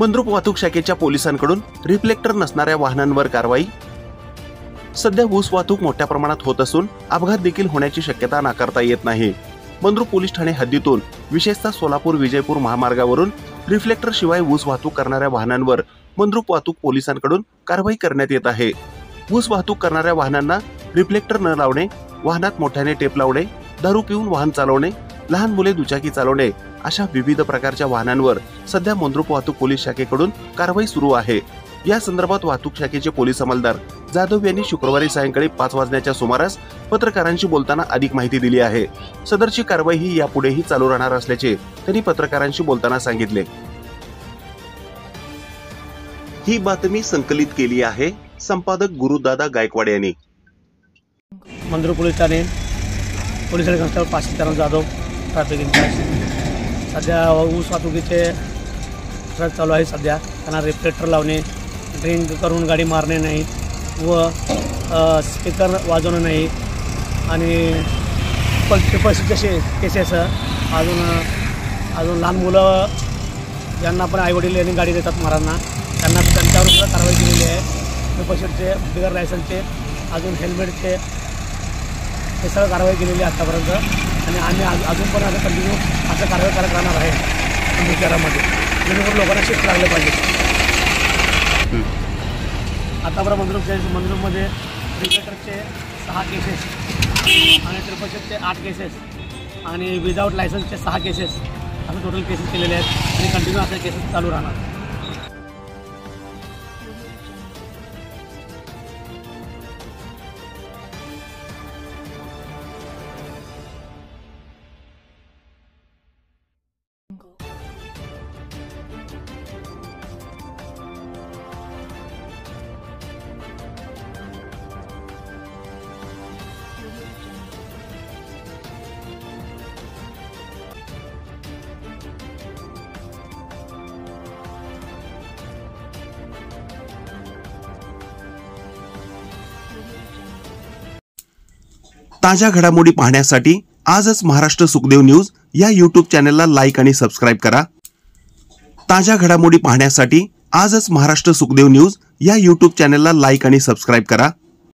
मंद्रुप वाहतूक शाखेच्या पोलिसांकडून रिफ्लेक्टर नसणाऱ्या वाहनांवर कारवाई। सध्या ऊस वाहतूक मोठ्या प्रमाणात होत असून अपघात देखील होण्याची शक्यता नाकारता येत नाही। मंद्रुप पोलीस ठाणे हद्दीतून विशेषतः सोलापूर विजयपूर महामार्गावरून रिफ्लेक्टर शिवाय ऊस वाहतूक करणाऱ्या वाहनांवर मंद्रुप वाहतूक पोलिसांकडून कारवाई करण्यात येत आहे। ऊस वाहतूक करणाऱ्या वाहनांना रिफ्लेक्टर न लावणे, वाहनात मोठ्याने टेप लावणे, दारू पिऊन वाहन चालवणे, लहान मुले दुचाकी चालवणे अशा विविध प्रकारच्या वाहनांवर सध्या मंद्रुप वाहतूक पोलीस शाखेकडून कारवाई सुरू आहे। या संदर्भात वाहतूक शाखेचे पोलीस अंमलदार जाधव यांनी शुक्रवारी सायंकाळी 5 वाजण्याच्या सुमारास पत्रकारांशी बोलताना अधिक माहिती दिली आहे। सदरची कारवाई ही यापुढेही चालू राहणार असल्याचे त्यांनी पत्रकारांशी बोलताना सांगितले। ही बातमी संकलित केली आहे संपादक गुरुदादा गायकवाड यांनी। मंद्रुप पोलीस ठाणे police constable Pashil Jadhav traffic incharge. सध्या ऊस वाहतुकीचे ट्रक चालू आहे। सध्या त्यांना रिफ्लेक्टर लावणे, ड्रिंक करून गाडी मारणे नाही व स्पीकर वाजवणं नाही आणि ट्रिपल केसेस अजून लहान मुलं ज्यांना पण आईवडील यांनी गाडी देतात मारांना त्यांच्यावर सुद्धा कारवाई केलेली आहे। ट्रिपल सीटचे, बिगर लायसन्सचे, अजून हेल्मेटचे हे सगळं कारवाई केलेली आहे आत्तापर्यंत आणि आम्ही अजून पण आता कंटिन्यू असं कारवाई करत राहणार आहे शहरामध्ये, जेणेकरून लोकांना शिस्त लागले पाहिजे। आतापर्यंत मंद्रुपमध्ये रिफ्लेक्टरचे 6 केसेस आणि ट्रिपल सीटचे 8 केसेस आणि विदाऊट लायसन्सचे 6 केसेस असं टोटल केसेस केलेले आहेत आणि कंटिन्यू असे केसेस चालू राहणार। ताज्या घडामोडी पाहण्यासाठी आजच महाराष्ट्र सुखदेव न्यूज या YouTube चॅनलला लाईक आणि सबस्क्राइब करा। ताज्या घडामोडी पाहण्यासाठी आजच महाराष्ट्र सुखदेव न्यूज या YouTube चॅनलला लाईक आणि सबस्क्राइब करा।